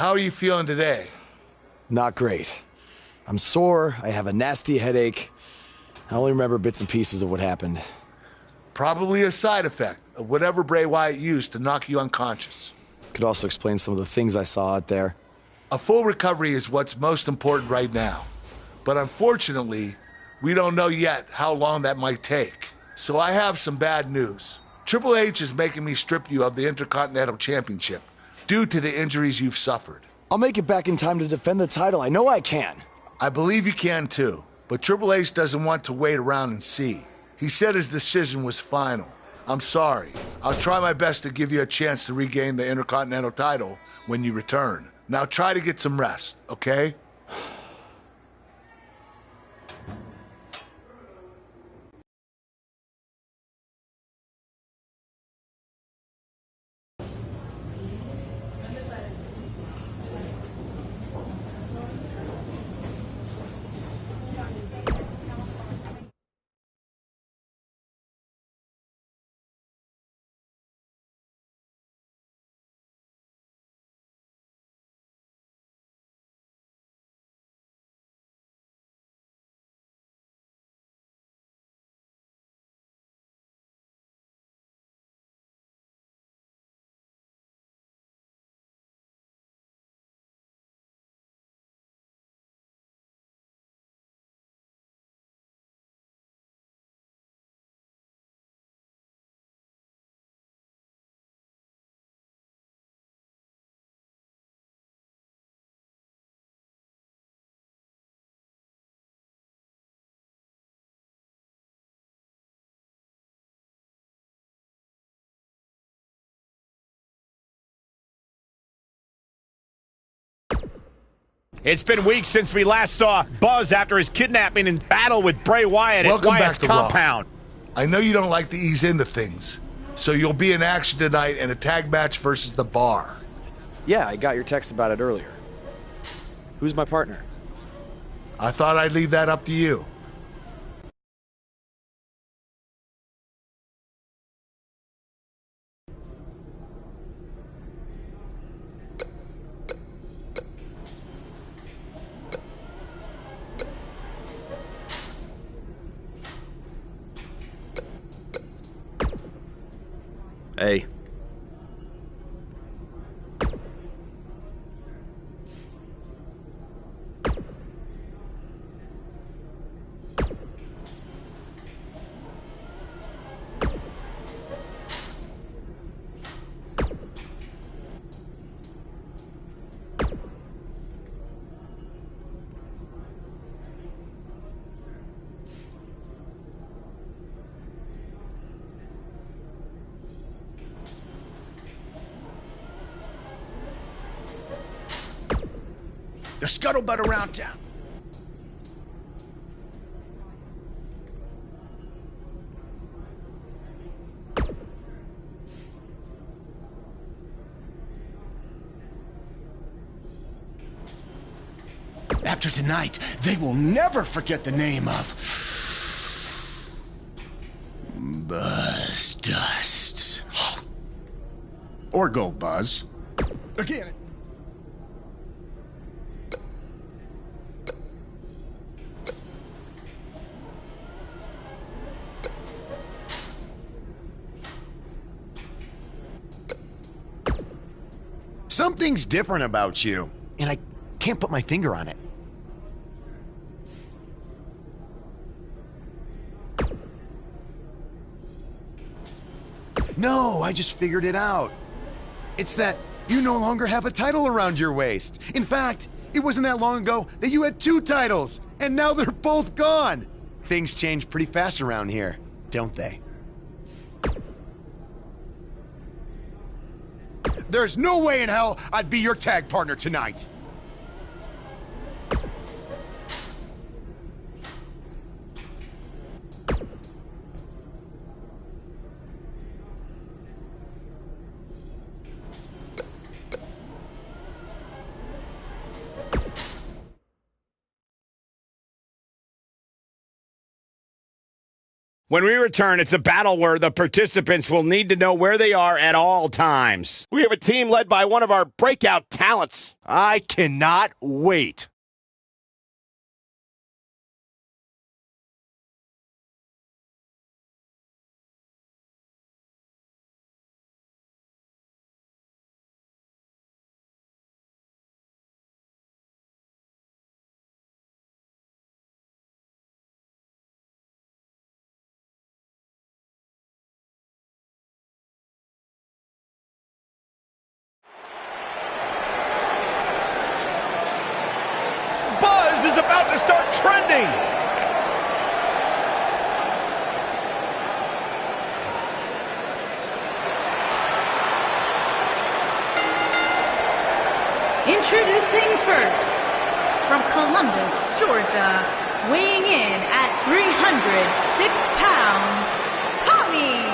How are you feeling today? Not great. I'm sore, I have a nasty headache. I only remember bits and pieces of what happened. Probably a side effect of whatever Bray Wyatt used to knock you unconscious. Could also explain some of the things I saw out there. A full recovery is what's most important right now. But unfortunately, we don't know yet how long that might take. So I have some bad news. Triple H is making me strip you of the Intercontinental Championship due to the injuries you've suffered. I'll make it back in time to defend the title. I know I can. I believe you can too, but Triple H doesn't want to wait around and see. He said his decision was final. I'm sorry. I'll try my best to give you a chance to regain the Intercontinental title when you return. Now try to get some rest, okay? It's been weeks since we last saw Buzz after his kidnapping and battle with Bray Wyatt at Wyatt's compound. I know you don't like to ease into things, so you'll be in action tonight in a tag match versus The Bar. Yeah, I got your text about it earlier. Who's my partner? I thought I'd leave that up to you. Hey. The scuttlebutt around town. After tonight, they will never forget the name of Buzz Dust. Or Gold Buzz. Again. Something's different about you, and I can't put my finger on it. No, I just figured it out. It's that you no longer have a title around your waist. In fact, it wasn't that long ago that you had 2 titles, and now they're both gone. Things change pretty fast around here, don't they? There's no way in hell I'd be your tag partner tonight. When we return, it's a battle where the participants will need to know where they are at all times. We have a team led by one of our breakout talents. I cannot wait. Is about to start trending. Introducing first, from Columbus, Georgia, weighing in at 306 pounds, Tommy.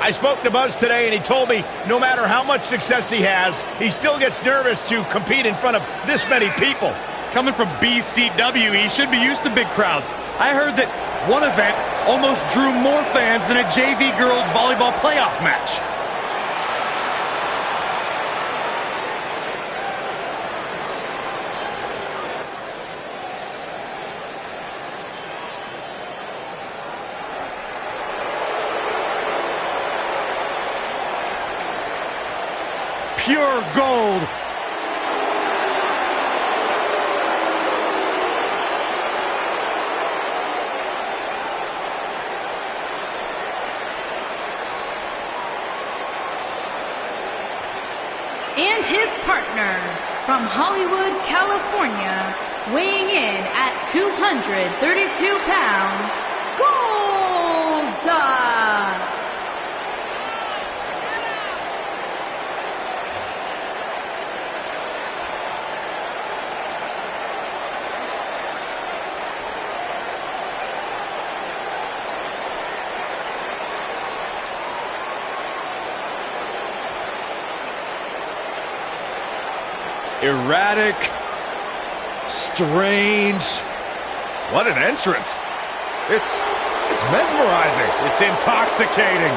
I spoke to Buzz today, and he told me no matter how much success he has, he still gets nervous to compete in front of this many people. Coming from BCW, he should be used to big crowds. I heard that one event almost drew more fans than a JV girls volleyball playoff match. Pure gold. And his partner, from Hollywood, California, weighing in at 232 pounds, Goldust. Erratic, strange. What an entrance. It's mesmerizing. It's intoxicating.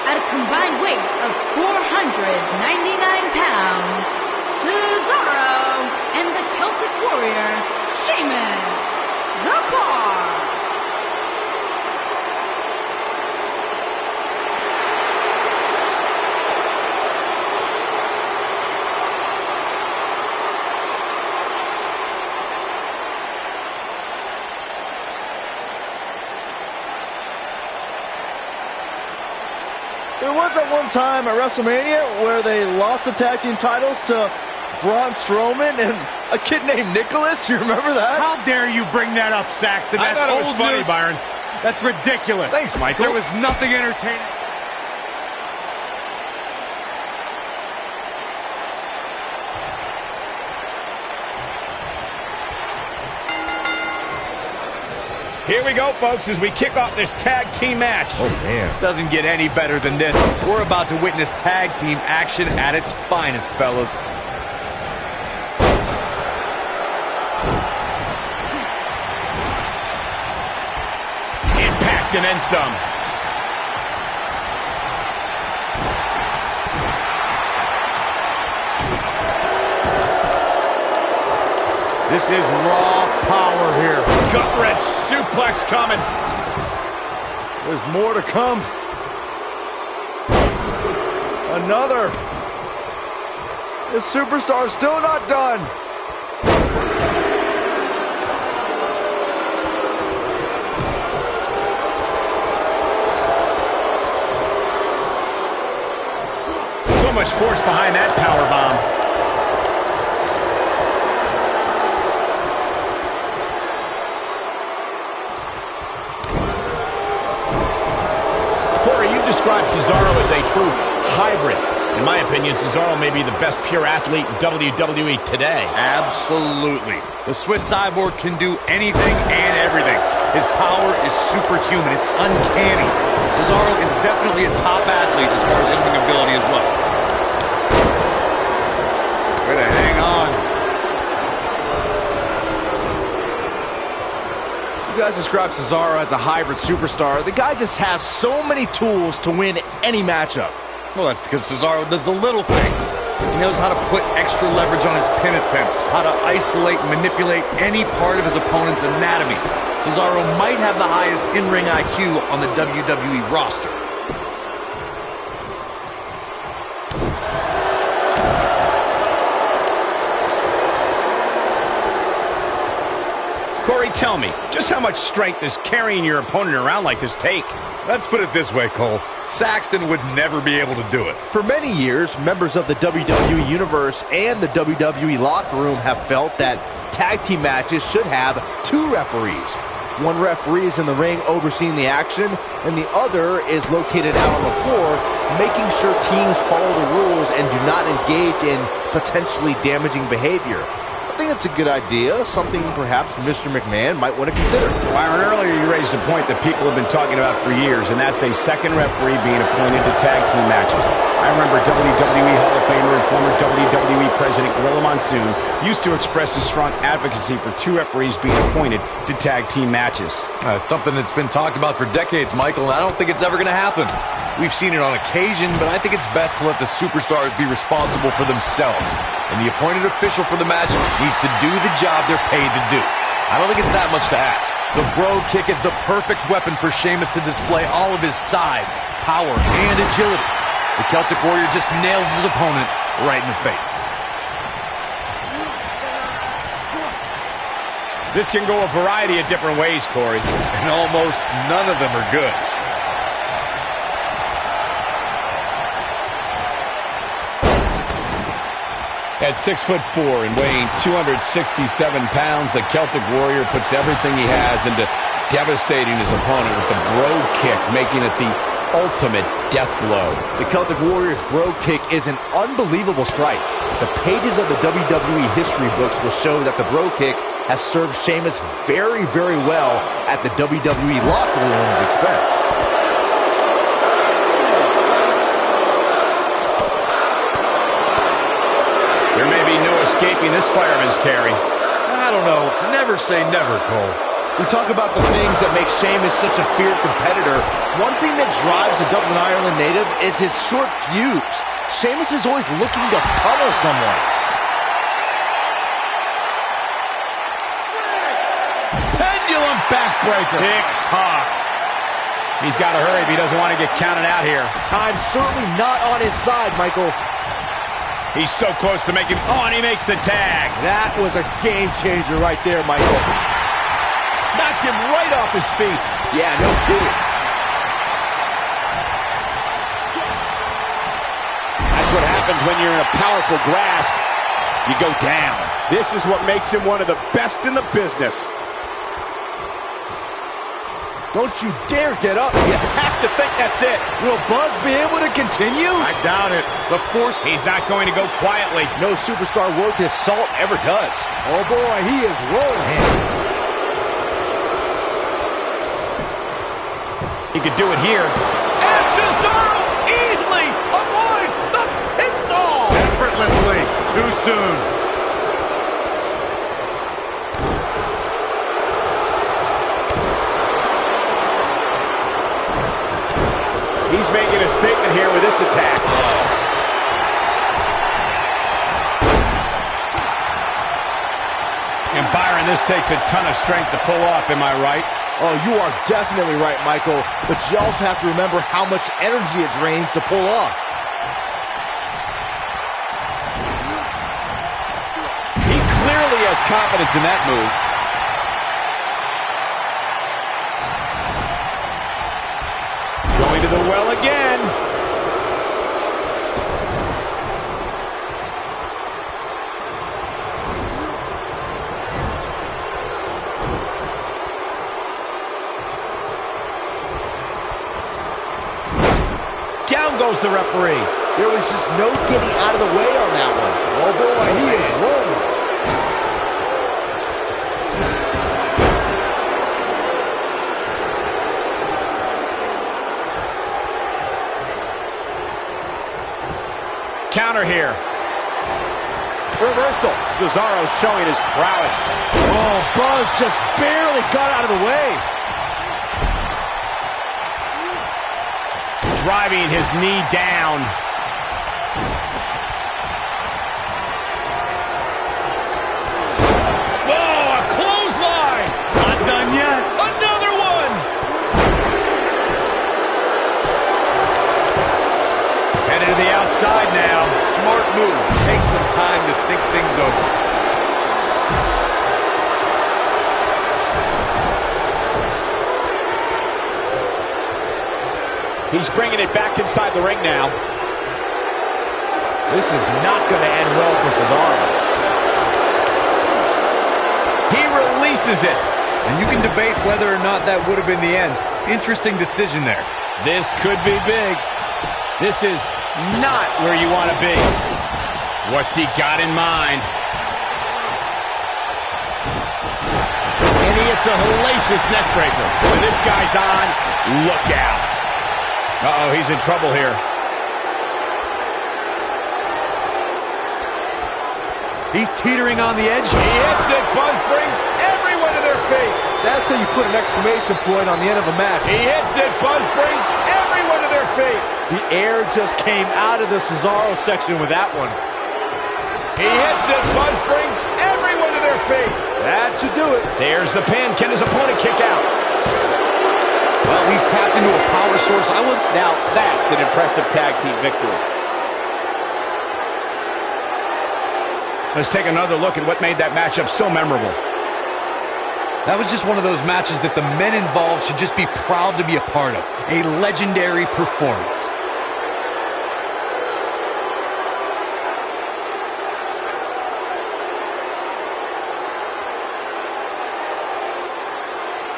At a combined weight of 499 pounds, Cesaro and the Celtic Warrior, Sheamus, the Bar. There was at one time at WrestleMania where they lost the tag team titles to Braun Strowman and a kid named Nicholas. You remember that? How dare you bring that up, Saxton? I thought it was funny, news. Byron. That's ridiculous. Thanks, Michael. There was nothing entertaining. Here we go, folks, as we kick off this tag team match. Oh, man. Doesn't get any better than this. We're about to witness tag team action at its finest, fellas. Impact and then some. This is raw power here. Gut wrench suplex coming. There's more to come. Another. The superstar still not done. So much force behind that power bomb. Corey, you described Cesaro as a true hybrid. In my opinion, Cesaro may be the best pure athlete in WWE today. Absolutely. The Swiss Cyborg can do anything and everything. His power is superhuman. It's uncanny. Cesaro is definitely a top athlete as far as in-ring ability as well. Way to hang on. You guys describe Cesaro as a hybrid superstar. The guy just has so many tools to win any matchup. Well, that's because Cesaro does the little things. He knows how to put extra leverage on his pin attempts, how to isolate and manipulate any part of his opponent's anatomy. Cesaro might have the highest in-ring IQ on the WWE roster. Corey, tell me, just how much strength does carrying your opponent around like this take? Let's put it this way, Cole. Saxton would never be able to do it. For many years, members of the WWE Universe and the WWE locker room have felt that tag team matches should have two referees. One referee is in the ring overseeing the action, and the other is located out on the floor, making sure teams follow the rules and do not engage in potentially damaging behavior. I think it's a good idea, something perhaps Mr. McMahon might want to consider. Byron, earlier you raised a point that people have been talking about for years, and that's a second referee being appointed to tag team matches. I remember WWE Hall of Famer and former WWE President Gorilla Monsoon used to express his strong advocacy for two referees being appointed to tag team matches. It's something that's been talked about for decades, Michael, and I don't think it's ever going to happen. We've seen it on occasion, but I think it's best to let the superstars be responsible for themselves. And the appointed official for the match needs to do the job they're paid to do. I don't think it's that much to ask. The bro kick is the perfect weapon for Sheamus to display all of his size, power, and agility. The Celtic Warrior just nails his opponent right in the face. This can go a variety of different ways, Corey. And almost none of them are good. At 6'4" and weighing 267 pounds, the Celtic Warrior puts everything he has into devastating his opponent with the Brogue Kick, making it the ultimate death blow. The Celtic Warrior's Brogue Kick is an unbelievable strike. The pages of the WWE history books will show that the Brogue Kick has served Sheamus very, very well at the WWE locker room's expense. There may be no escaping this fireman's carry. I don't know. Never say never, Cole. We talk about the things that make Sheamus such a fierce competitor. One thing that drives the Dublin, Ireland native is his short fuse. Sheamus is always looking to pummel someone. Pendulum backbreaker. Tick-tock. He's got to hurry if he doesn't want to get counted out here. Time's certainly not on his side, Michael. He's so close to making... Oh, and he makes the tag. That was a game changer right there, Michael. Knocked him right off his feet. Yeah, no kidding. That's what happens when you're in a powerful grasp. You go down. This is what makes him one of the best in the business. Don't you dare get up. You have to think that's it. Will Buzz be able to continue? I doubt it. The force... He's not going to go quietly. No superstar worth his salt ever does. Oh boy, he is rolling. He could do it here. And Cesaro easily avoids the pinfall! Effortlessly. Too soon. He's making a statement here with this attack. And Byron, this takes a ton of strength to pull off, am I right? Oh, you are definitely right, Michael. But you also have to remember how much energy it drains to pull off. has confidence in that move. Going to the well again. Down goes the referee. There was just no getting out of the way on that one. Oh boy, he is rolling. Counter here. Reversal. Cesaro showing his prowess. Oh, Buzz just barely got out of the way. Driving his knee down. Oh, a clothesline! Not done yet. Another one! Headed to the outside now. Smart move. Take some time to think things over. He's bringing it back inside the ring now. This is not going to end well for Cesaro. He releases it. And you can debate whether or not that would have been the end. Interesting decision there. This could be big. This is not where you want to be. What's he got in mind? And he hits a hellacious neckbreaker. When this guy's on, look out. Uh-oh, he's in trouble here. He's teetering on the edge. He hits it. Buzz brings everyone to their feet. That's how you put an exclamation point on the end of a match. He hits it. Buzz brings everyone to their feet. The air just came out of the Cesaro section with that one. He hits it. Buzz brings everyone to their feet. That should do it. There's the pin. Can his opponent kick out? Well, he's tapped into a power source. Now that's an impressive tag team victory. Let's take another look at what made that matchup so memorable. That was just one of those matches that the men involved should just be proud to be a part of. A legendary performance.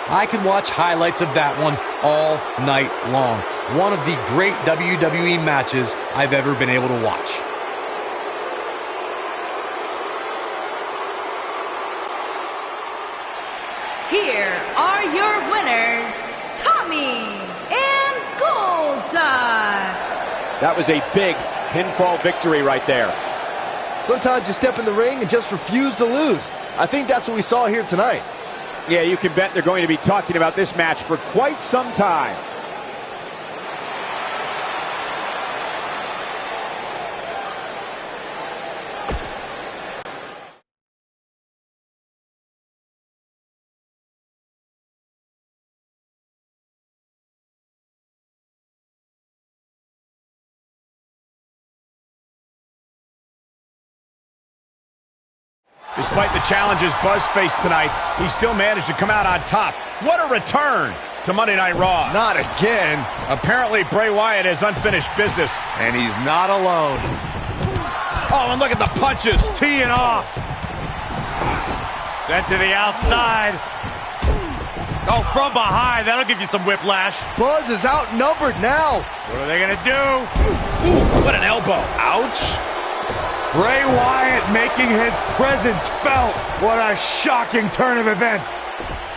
I could watch highlights of that one all night long. One of the great WWE matches I've ever been able to watch. Here are your winners, Tommy and Goldust. That was a big pinfall victory right there. Sometimes you step in the ring and just refuse to lose. I think that's what we saw here tonight. Yeah, you can bet they're going to be talking about this match for quite some time. Despite the challenges Buzz faced tonight, he still managed to come out on top. What a return to Monday Night Raw. Not again. Apparently, Bray Wyatt has unfinished business. And he's not alone. Oh, and look at the punches, teeing off. Sent to the outside. Oh, from behind. That'll give you some whiplash. Buzz is outnumbered now. What are they going to do? Ooh, what an elbow. Ouch. Bray Wyatt making his presence felt. What a shocking turn of events.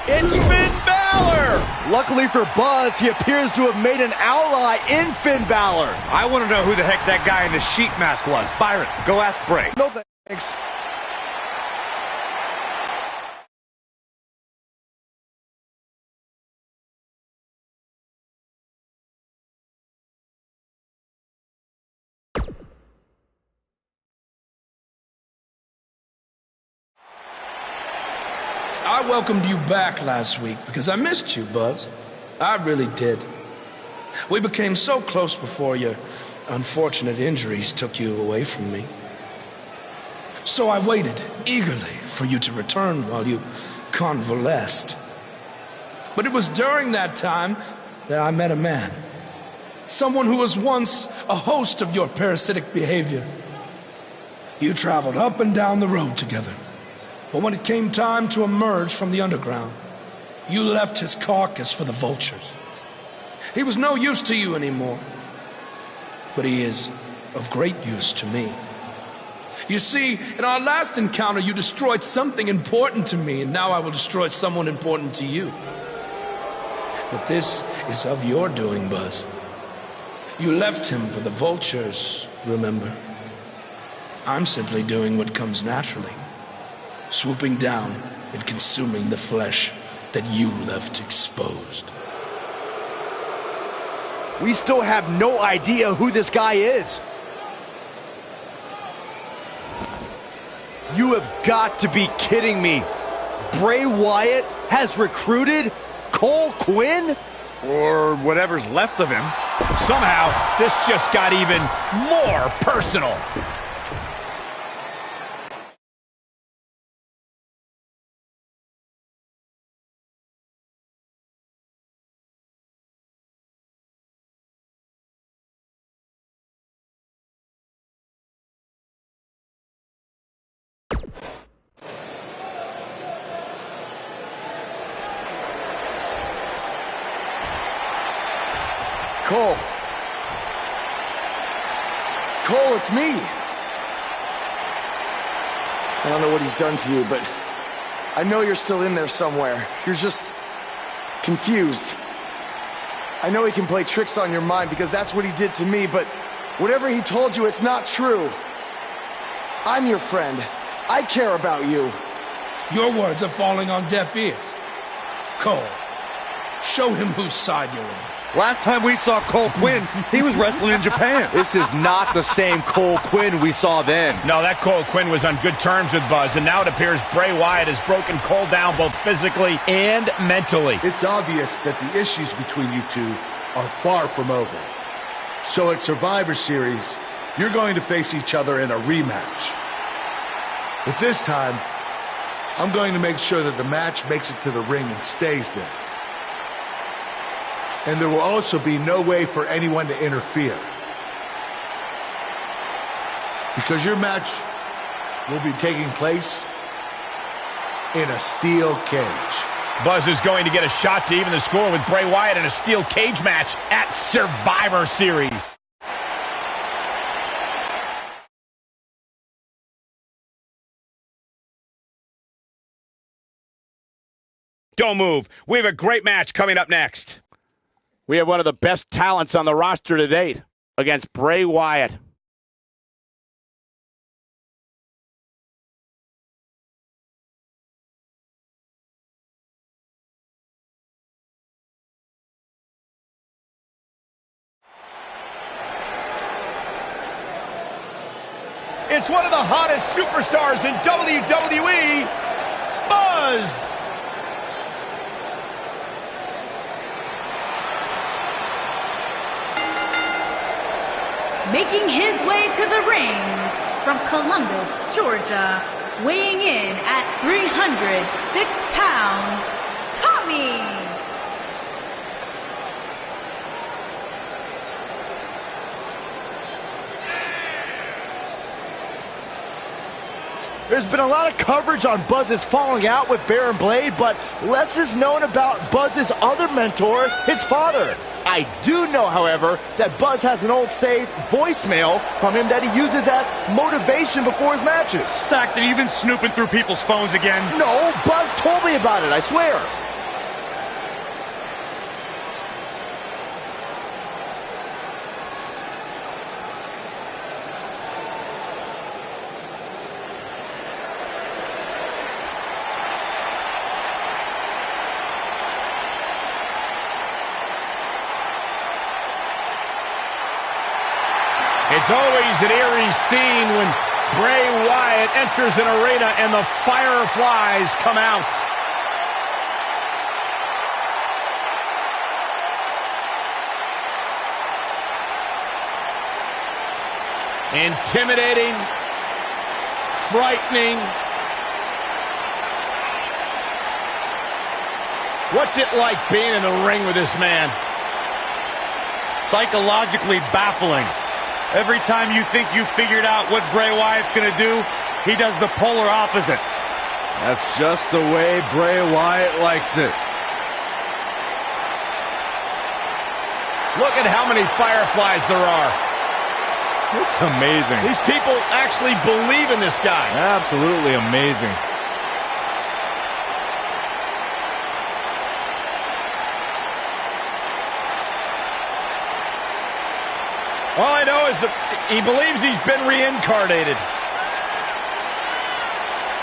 It's Finn Balor. Luckily for Buzz, he appears to have made an ally in Finn Balor. I want to know who the heck that guy in the sheep mask was. Byron, go ask Bray. No thanks. I welcomed you back last week because I missed you, Buzz. I really did. We became so close before your unfortunate injuries took you away from me. So I waited eagerly for you to return while you convalesced. But it was during that time that I met a man. Someone who was once a host of your parasitic behavior. You traveled up and down the road together. But when it came time to emerge from the underground, you left his carcass for the vultures. He was no use to you anymore. But he is of great use to me. You see, in our last encounter, you destroyed something important to me, and now I will destroy someone important to you. But this is of your doing, Buzz. You left him for the vultures, remember? I'm simply doing what comes naturally, swooping down and consuming the flesh that you left exposed. We still have no idea who this guy is. You have got to be kidding me. Bray Wyatt has recruited Cole Quinn? Or whatever's left of him. Somehow, this just got even more personal. Cole. Cole, it's me. I don't know what he's done to you, but I know you're still in there somewhere. You're just confused. I know he can play tricks on your mind because that's what he did to me, but whatever he told you, it's not true. I'm your friend. I care about you. Your words are falling on deaf ears. Cole, show him whose side you're on. Last time we saw Cole Quinn, he was wrestling in Japan. This is not the same Cole Quinn we saw then. No, that Cole Quinn was on good terms with Buzz, and now it appears Bray Wyatt has broken Cole down both physically and mentally. It's obvious that the issues between you two are far from over. So at Survivor Series, you're going to face each other in a rematch. But this time, I'm going to make sure that the match makes it to the ring and stays there. And there will also be no way for anyone to interfere. Because your match will be taking place in a steel cage. Buzz is going to get a shot to even the score with Bray Wyatt in a steel cage match at Survivor Series. Don't move. We have a great match coming up next. We have one of the best talents on the roster to date against Bray Wyatt. It's one of the hottest superstars in WWE, Buzz! Making his way to the ring from Columbus, Georgia, weighing in at 306 pounds, Tommy! There's been a lot of coverage on Buzz's falling out with Baron Blade, but less is known about Buzz's other mentor, his father. I do know, however, that Buzz has an old saved voicemail from him that he uses as motivation before his matches. Saxton, you've been snooping through people's phones again? No, Buzz told me about it, I swear. It's always an eerie scene when Bray Wyatt enters an arena and the fireflies come out. Intimidating, frightening, What's it like being in the ring with this man? Psychologically baffling. Every time you think you figured out what Bray Wyatt's going to do, he does the polar opposite. That's just the way Bray Wyatt likes it. Look at how many fireflies there are. It's amazing. These people actually believe in this guy. Absolutely amazing. All I know is that he believes he's been reincarnated.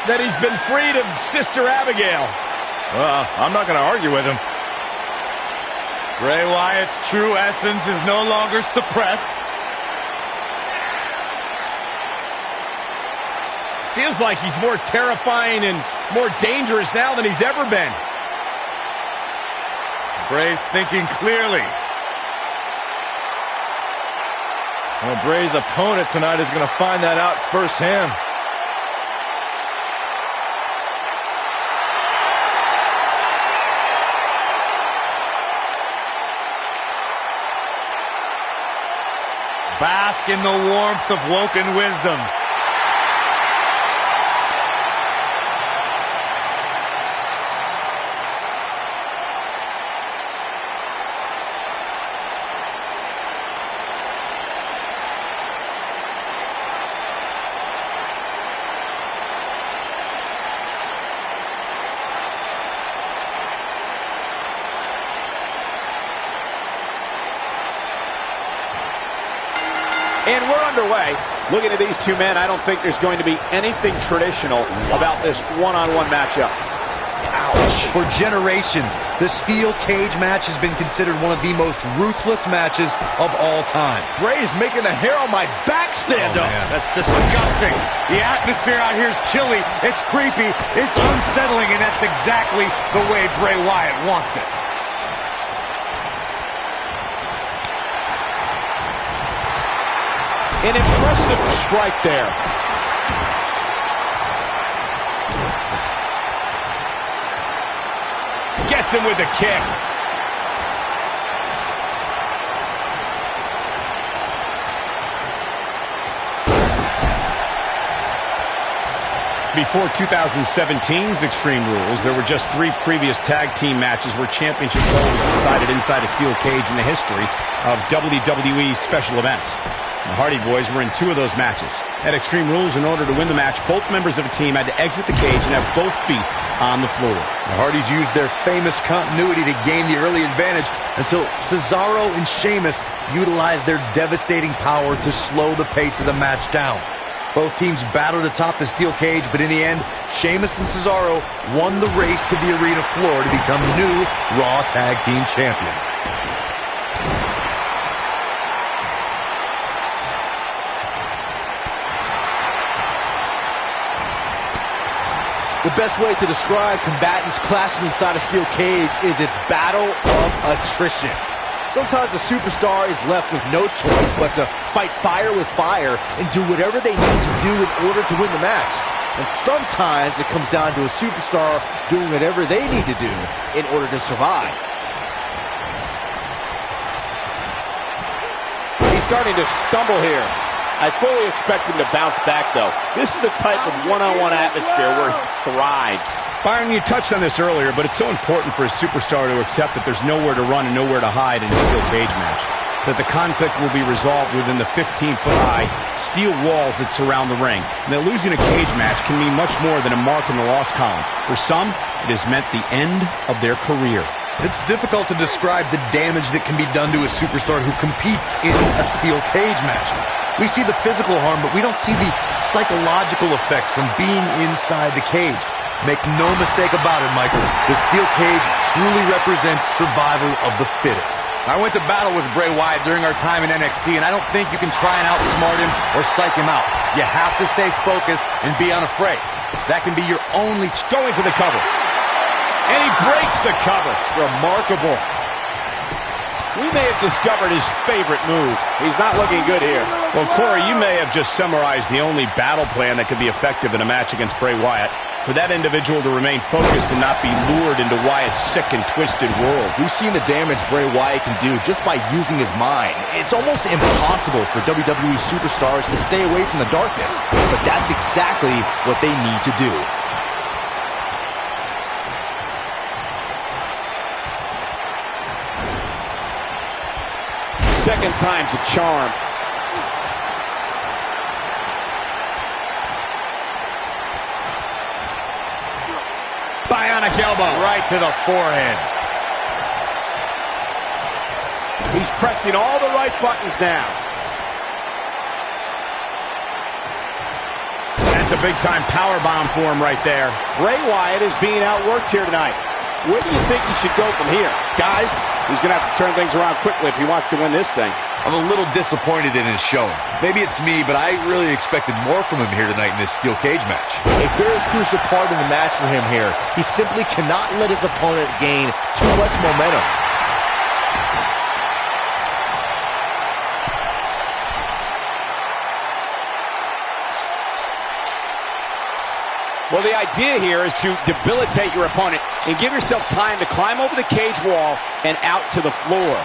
That he's been freed of Sister Abigail. Well, I'm not going to argue with him. Bray Wyatt's true essence is no longer suppressed. Feels like he's more terrifying and more dangerous now than he's ever been. Bray's thinking clearly. Well, Bray's opponent tonight is going to find that out firsthand. Bask in the warmth of Woken wisdom. And we're underway. Looking at these two men, I don't think there's going to be anything traditional about this one-on-one matchup. Ouch. For generations, the steel cage match has been considered one of the most ruthless matches of all time. Bray's making the hair on my back stand up. Man. That's disgusting. The atmosphere out here is chilly, it's creepy, it's unsettling, and that's exactly the way Bray Wyatt wants it. An impressive strike there. Gets him with a kick. Before 2017's Extreme Rules, there were just 3 previous tag team matches where championship gold was decided inside a steel cage in the history of WWE special events. The Hardy Boys were in 2 of those matches. At Extreme Rules, in order to win the match, both members of a team had to exit the cage and have both feet on the floor. The Hardys used their famous continuity to gain the early advantage until Cesaro and Sheamus utilized their devastating power to slow the pace of the match down. Both teams battled atop the steel cage, but in the end, Sheamus and Cesaro won the race to the arena floor to become new Raw Tag Team Champions. The best way to describe combatants clashing inside a steel cage is its battle of attrition. Sometimes a superstar is left with no choice but to fight fire with fire and do whatever they need to do in order to win the match. And sometimes it comes down to a superstar doing whatever they need to do in order to survive. He's starting to stumble here. I fully expect him to bounce back, though. This is the type of one-on-one atmosphere where he thrives. Byron, you touched on this earlier, but it's so important for a superstar to accept that there's nowhere to run and nowhere to hide in a steel cage match. That the conflict will be resolved within the 15-foot-high steel walls that surround the ring. And that losing a cage match can mean much more than a mark in the loss column. For some, it has meant the end of their career. It's difficult to describe the damage that can be done to a superstar who competes in a steel cage match. We see the physical harm, but we don't see the psychological effects from being inside the cage. Make no mistake about it, Michael. The steel cage truly represents survival of the fittest. I went to battle with Bray Wyatt during our time in NXT, and I don't think you can try and outsmart him or psych him out. You have to stay focused and be unafraid. That can be your only... Going for the cover. And he breaks the cover. Remarkable. We may have discovered his favorite move. He's not looking good here. Well, Corey, you may have just summarized the only battle plan that could be effective in a match against Bray Wyatt. for that individual to remain focused and not be lured into Wyatt's sick and twisted world. We've seen the damage Bray Wyatt can do just by using his mind. It's almost impossible for WWE superstars to stay away from the darkness, but that's exactly what they need to do. Second time's a charm. Bionic elbow. Right to the forehead. He's pressing all the right buttons now. That's a big-time powerbomb for him right there. Bray Wyatt is being outworked here tonight. Where do you think he should go from here? Guys, he's going to have to turn things around quickly if he wants to win this thing. I'm a little disappointed in his showing. Maybe it's me, but I really expected more from him here tonight in this steel cage match. A very crucial part of the match for him here. He simply cannot let his opponent gain too much momentum. Well, the idea here is to debilitate your opponent and give yourself time to climb over the cage wall and out to the floor.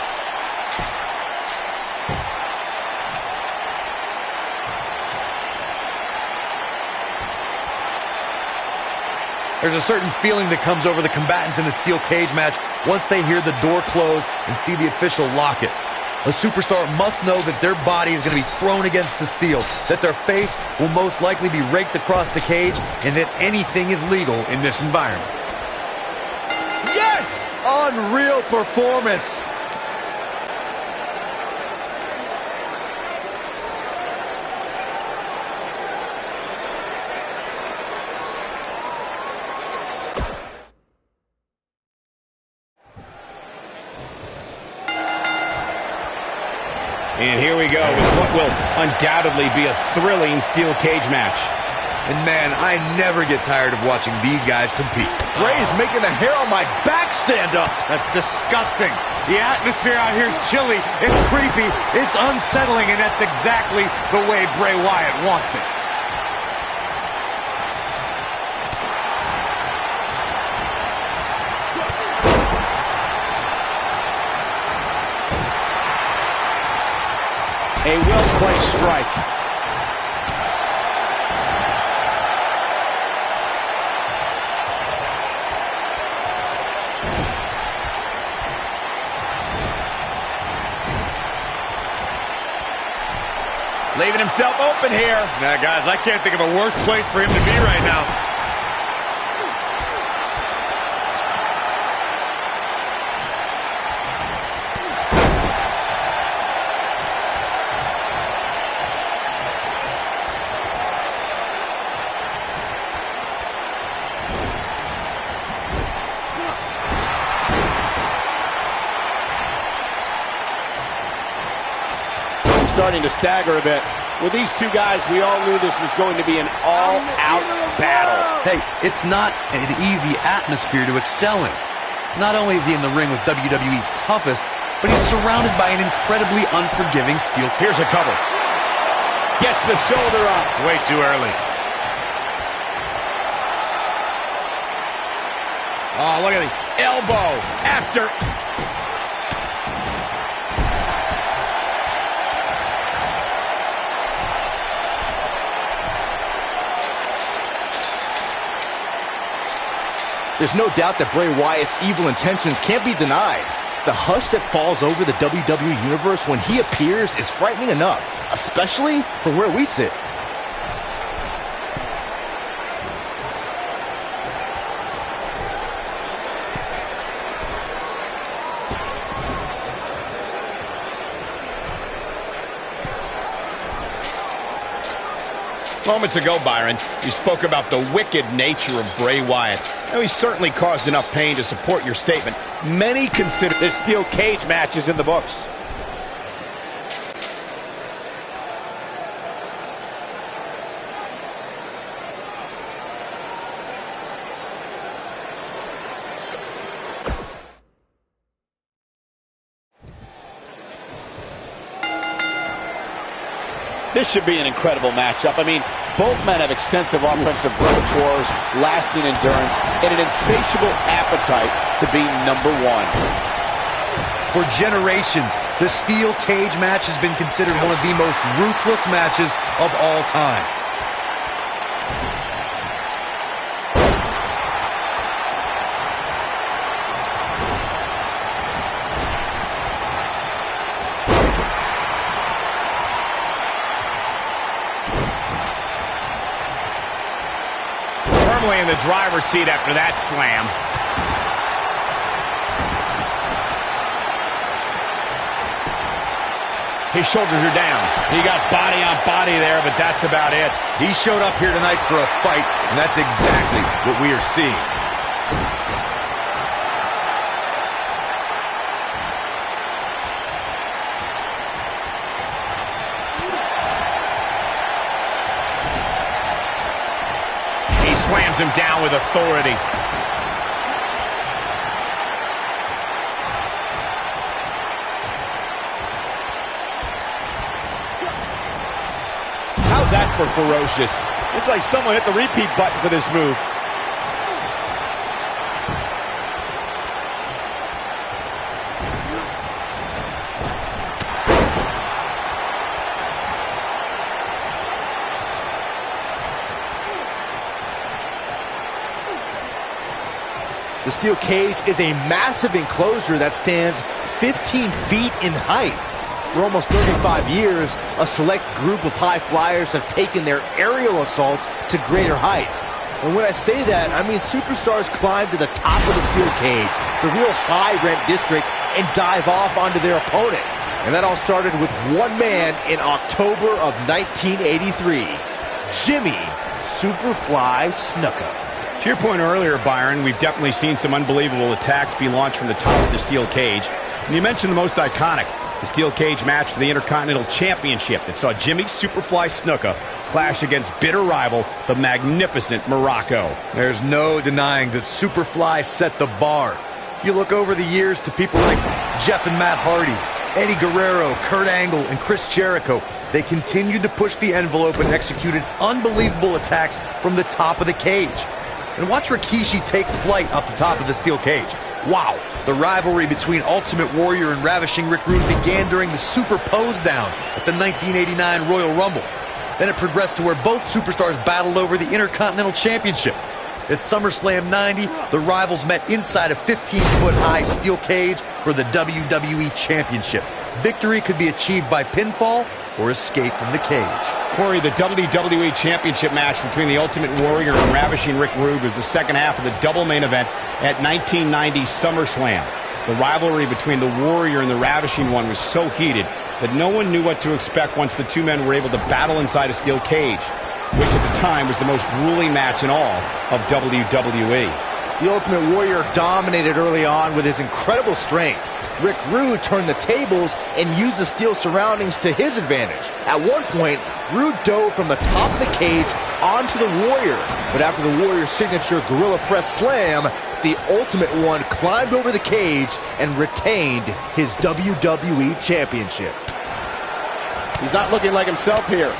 There's a certain feeling that comes over the combatants in a steel cage match once they hear the door close and see the official lock it. A superstar must know that their body is going to be thrown against the steel, that their face will most likely be raked across the cage, and that anything is legal in this environment. Yes! Unreal performance. And here we go with what will undoubtedly be a thrilling steel cage match. And man, I never get tired of watching these guys compete. Bray is making the hair on my back stand up. That's disgusting. The atmosphere out here is chilly, it's creepy, it's unsettling, and that's exactly the way Bray Wyatt wants it. A well-placed strike. Leaving himself open here. Now, guys, I can't think of a worse place for him to be right now. Starting to stagger a bit. With these two guys, we all knew this was going to be an all-out battle. Hey, it's not an easy atmosphere to excel in. Not only is he in the ring with WWE's toughest, but he's surrounded by an incredibly unforgiving steel. Here's a cover. Gets the shoulder up. Way too early. Oh, look at the elbow after. There's no doubt that Bray Wyatt's evil intentions can't be denied. The hush that falls over the WWE Universe when he appears is frightening enough, especially from where we sit. Moments ago, Byron, you spoke about the wicked nature of Bray Wyatt. Now, he's certainly caused enough pain to support your statement. Many consider this steel cage matches in the books. This should be an incredible matchup. I mean, Both men have extensive offensive repertoires, lasting endurance, and an insatiable appetite to be number one. For generations, the steel cage match has been considered one of the most ruthless matches of all time. Firmly in the driver's seat after that slam. His shoulders are down. He got body on body there, but that's about it. He showed up here tonight for a fight, and that's exactly what we are seeing. He slams him down with authority. How's that for ferocious? It's like someone hit the repeat button for this move. The steel cage is a massive enclosure that stands 15 feet in height. For almost 35 years, a select group of high flyers have taken their aerial assaults to greater heights. And when I say that, I mean superstars climb to the top of the steel cage, the real high-rent district, and dive off onto their opponent. And that all started with one man in October of 1983, Jimmy Superfly Snuka. To your point earlier, Byron, we've definitely seen some unbelievable attacks be launched from the top of the steel cage. And you mentioned the most iconic, the steel cage match for the Intercontinental Championship that saw Jimmy Superfly Snuka clash against bitter rival, the magnificent Morocco. There's no denying that Superfly set the bar. You look over the years to people like Jeff and Matt Hardy, Eddie Guerrero, Kurt Angle, and Chris Jericho. They continued to push the envelope and executed unbelievable attacks from the top of the cage. And watch Rikishi take flight off the top of the steel cage. Wow. The rivalry between Ultimate Warrior and Ravishing Rick Rude began during the Super Pose Down at the 1989 Royal Rumble. Then it progressed to where both superstars battled over the Intercontinental Championship. At SummerSlam 90, the rivals met inside a 15-foot-high steel cage for the WWE Championship. Victory could be achieved by pinfall or escape from the cage. Corey, the WWE Championship match between the Ultimate Warrior and Ravishing Rick Rude was the second half of the double main event at 1990 SummerSlam. The rivalry between the Warrior and the Ravishing One was so heated that no one knew what to expect once the two men were able to battle inside a steel cage, which at the time was the most grueling match in all of WWE. The Ultimate Warrior dominated early on with his incredible strength. Rick Rude turned the tables and used the steel surroundings to his advantage. At one point, Rude dove from the top of the cage onto the Warrior. But after the Warrior's signature Gorilla Press Slam, the Ultimate One climbed over the cage and retained his WWE Championship. He's not looking like himself here.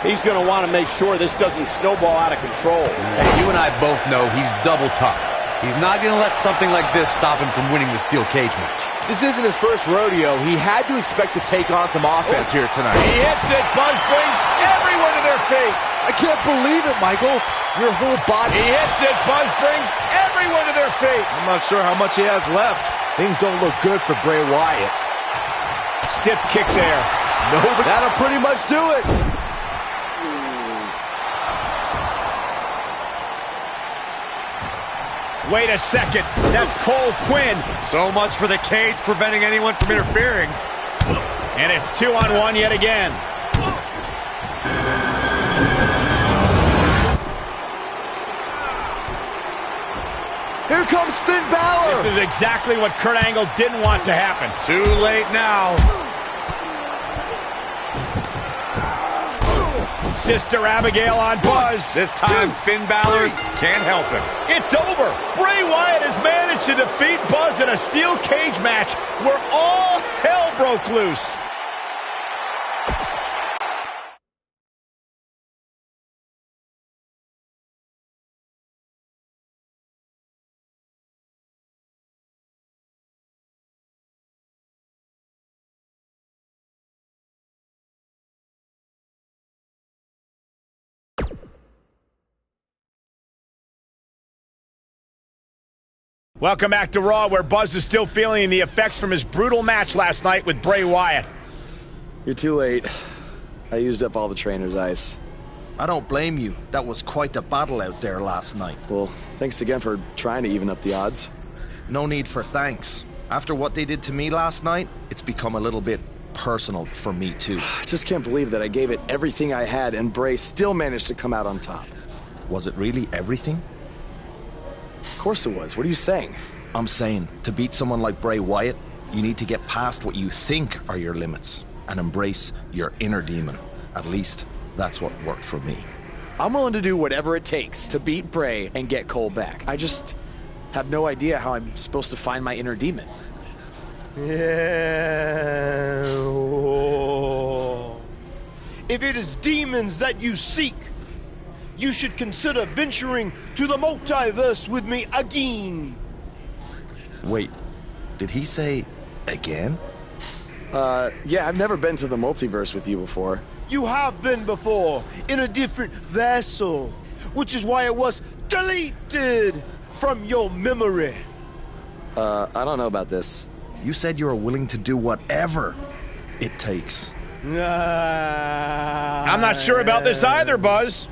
He's going to want to make sure this doesn't snowball out of control. Hey, you and I both know he's double tough. He's not going to let something like this stop him from winning the steel cage match. This isn't his first rodeo. He had to expect to take on some offense here tonight. He hits it. Buzz brings everyone to their feet. I can't believe it, Michael. Your whole body. He hits it. Buzz brings everyone to their feet. I'm not sure how much he has left. Things don't look good for Bray Wyatt. Stiff kick there. No, but that'll pretty much do it. Wait a second. That's Cole Quinn. So much for the cage preventing anyone from interfering. And it's 2-on-1 yet again. Here comes Finn Balor. This is exactly what Kurt Angle didn't want to happen. Too late now. Sister Abigail on Buzz. This time, Finn Balor can't help him. It's over. Bray Wyatt has managed to defeat Buzz in a steel cage match where all hell broke loose. Welcome back to Raw, where Buzz is still feeling the effects from his brutal match last night with Bray Wyatt. You're too late. I used up all the trainer's ice. I don't blame you. That was quite the battle out there last night. Well, thanks again for trying to even up the odds. No need for thanks. After what they did to me last night, it's become a little bit personal for me too. I just can't believe that I gave it everything I had and Bray still managed to come out on top. Was it really everything? Of course it was. What are you saying? I'm saying, to beat someone like Bray Wyatt, you need to get past what you think are your limits and embrace your inner demon. At least, that's what worked for me. I'm willing to do whatever it takes to beat Bray and get Cole back. I just have no idea how I'm supposed to find my inner demon. Yeah. If it is demons that you seek, you should consider venturing to the multiverse with me again. Wait, did he say again? Yeah, I've never been to the multiverse with you before. You have been before, in a different vessel, which is why it was deleted from your memory. I don't know about this. You said you were willing to do whatever it takes. I'm not sure about this either, Buzz.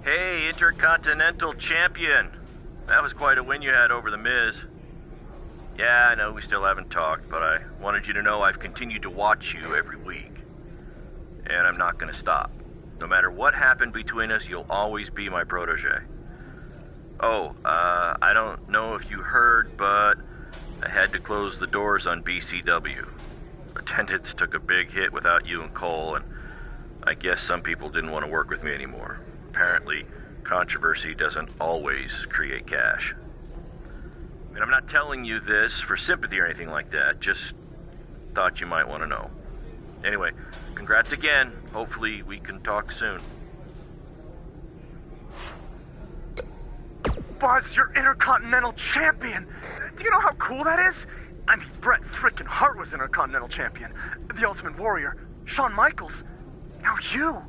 Hey, Intercontinental Champion. That was quite a win you had over The Miz. Yeah, I know we still haven't talked, but I wanted you to know I've continued to watch you every week. And I'm not gonna stop. No matter what happened between us, you'll always be my protege. Oh, I don't know if you heard, but I had to close the doors on BCW. Attendance took a big hit without you and Cole, and I guess some people didn't want to work with me anymore. Apparently, controversy doesn't always create cash. I mean, I'm not telling you this for sympathy or anything like that, just thought you might want to know. Anyway, congrats again. Hopefully we can talk soon. Buzz, you're Intercontinental Champion! Do you know how cool that is? I mean, Bret frickin' Hart was Intercontinental Champion. The Ultimate Warrior, Shawn Michaels. Now you!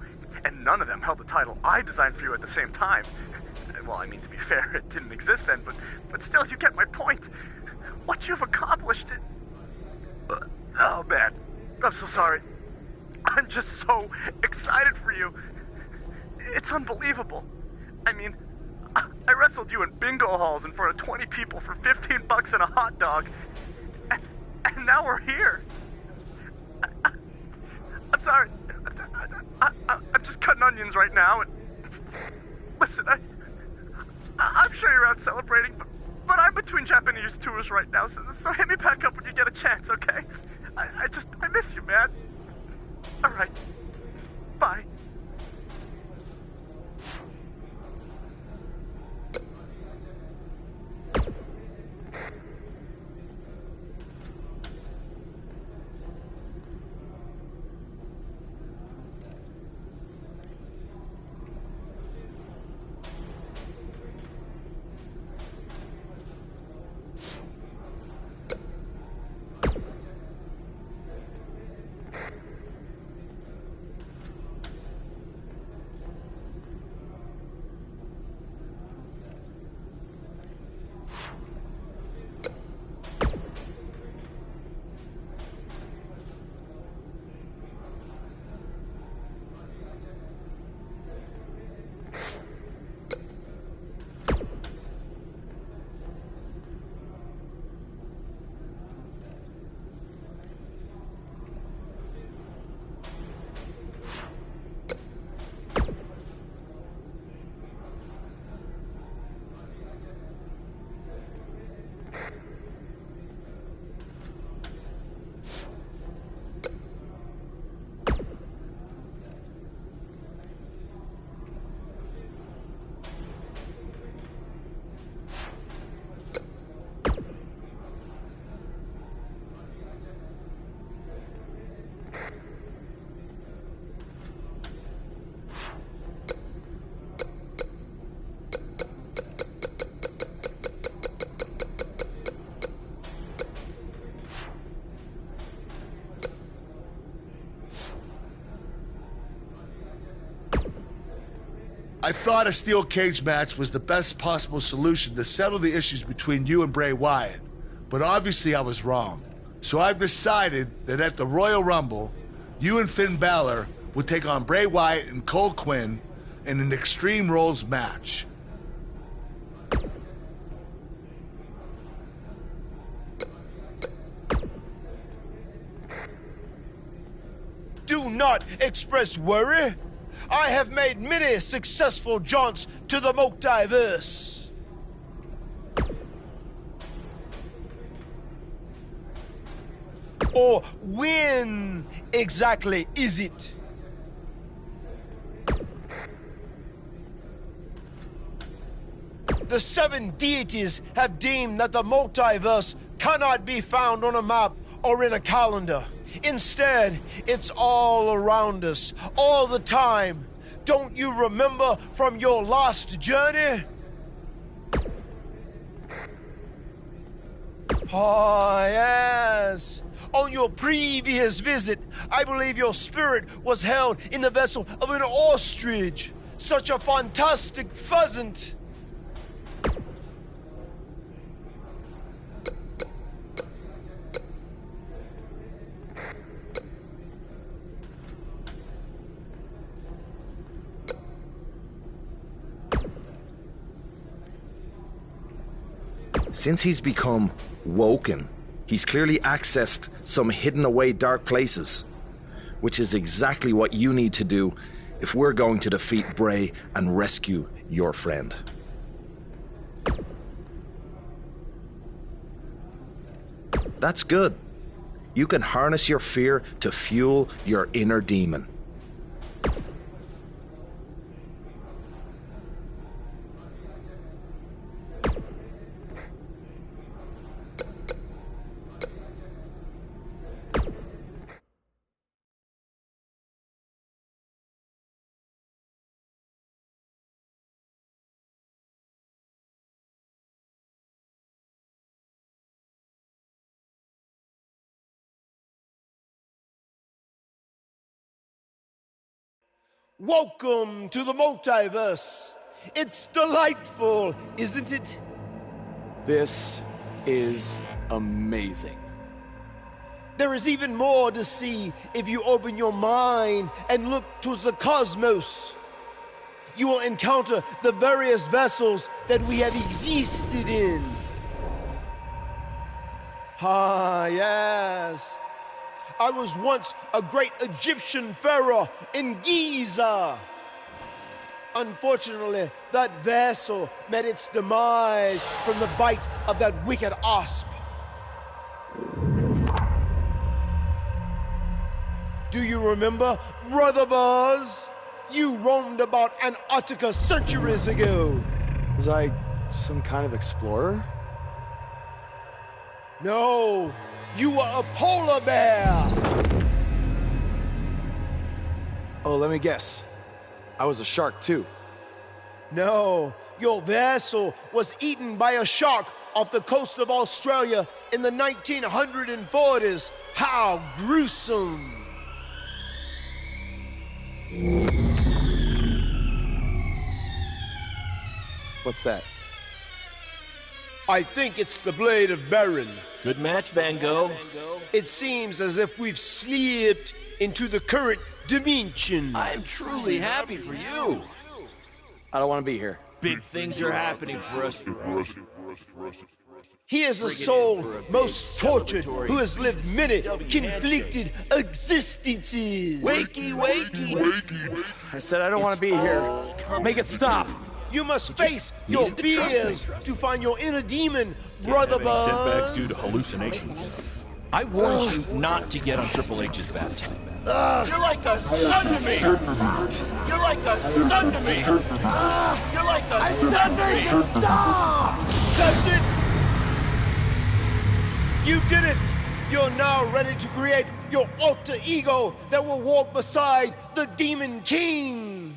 And none of them held the title I designed for you at the same time. Well, I mean, to be fair, it didn't exist then, but still, you get my point. What you've accomplished oh, man. I'm so sorry. I'm just so excited for you. It's unbelievable. I mean, I wrestled you in bingo halls in front of 20 people for $15 and a hot dog. And now we're here. I'm sorry. I'm just cutting onions right now. And listen, I'm sure you're out celebrating, but I'm between Japanese tours right now, so hit me back up when you get a chance, okay? I miss you, man. All right. Bye. I thought a steel cage match was the best possible solution to settle the issues between you and Bray Wyatt, but obviously I was wrong. So I've decided that at the Royal Rumble, you and Finn Balor would take on Bray Wyatt and Cole Quinn in an Extreme Rules match. Do not express worry. I have made many successful jaunts to the multiverse. Or when exactly is it? The 7 deities have deemed that the multiverse cannot be found on a map or in a calendar. Instead, it's all around us, all the time. Don't you remember from your last journey? Oh, yes. On your previous visit, I believe your spirit was held in the vessel of an ostrich. Such a fantastic pheasant. Since he's become woken, he's clearly accessed some hidden away dark places, which is exactly what you need to do if we're going to defeat Bray and rescue your friend. That's good. You can harness your fear to fuel your inner demon. Welcome to the multiverse. It's delightful, isn't it? This is amazing. There is even more to see if you open your mind and look towards the cosmos. You will encounter the various vessels that we have existed in. Ah, yes. I was once a great Egyptian pharaoh in Giza. Unfortunately, that vessel met its demise from the bite of that wicked asp. Do you remember, Brother Buzz? You roamed about Antarctica centuries ago. Was I some kind of explorer? No, you were a polar bear. Oh, let me guess. I was a shark too. No, your vessel was eaten by a shark off the coast of Australia in the 1940s. How gruesome! What's that? I think it's the Blade of Baron. Good match, Van Gogh. It seems as if we've slipped into the current dimension. I'm truly happy for you. I don't want to be here. Big things are happening for us. He is a soul most tortured who has lived many conflicted existences. Wakey, wakey. I said I don't want to be here. Make it stop. You must face your fears to find your inner demon, Brother Buzz. Setbacks due to hallucinations. I warned you not to get on Triple H's bad time. You're like a son to me. You're like a son to me. You're like a son to me. Stop! That's it. You did it. You're now ready to create your alter ego that will walk beside the Demon King.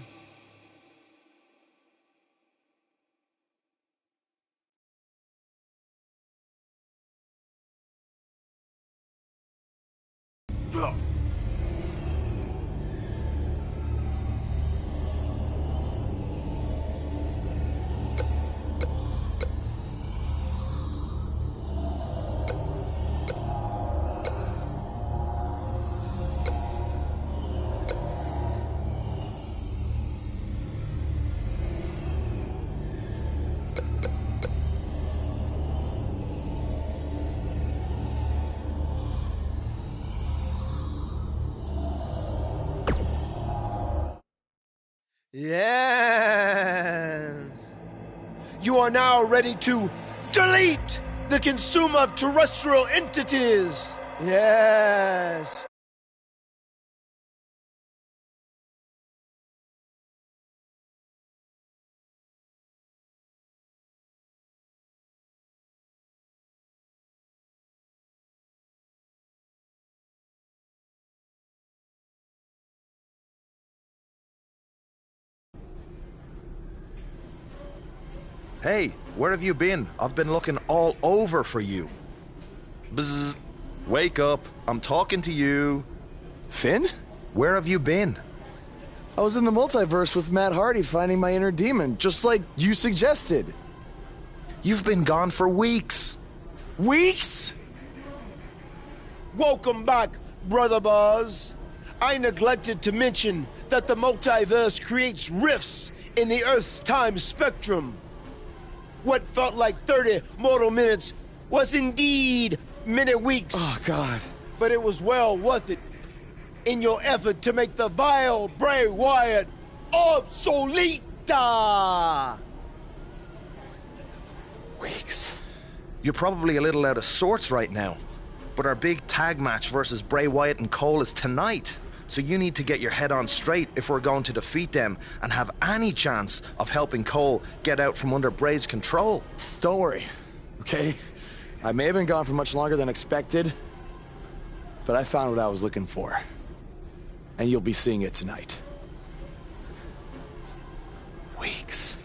Yes. You are now ready to delete the consumer of terrestrial entities. Yes. Hey, where have you been? I've been looking all over for you. Bzzz. Wake up. I'm talking to you. Finn? Where have you been? I was in the multiverse with Matt Hardy finding my inner demon, just like you suggested. You've been gone for weeks. Weeks? Welcome back, Brother Buzz. I neglected to mention that the multiverse creates rifts in the Earth's time spectrum. What felt like 30 mortal minutes was indeed many weeks. Oh, God. But it was well worth it in your effort to make the vile Bray Wyatt obsolete. Weeks. You're probably a little out of sorts right now, but our big tag match versus Bray Wyatt and Cole is tonight. So you need to get your head on straight if we're going to defeat them and have any chance of helping Cole get out from under Bray's control. Don't worry, okay? I may have been gone for much longer than expected, but I found what I was looking for. And you'll be seeing it tonight. Weeks.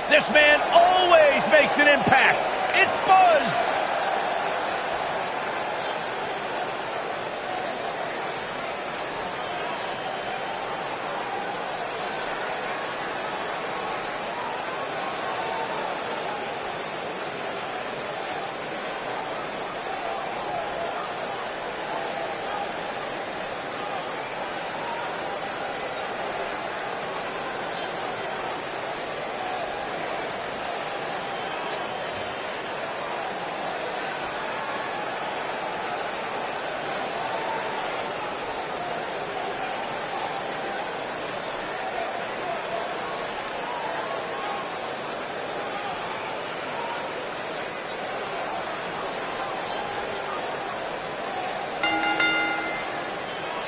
This man always makes an impact. It's Buzz.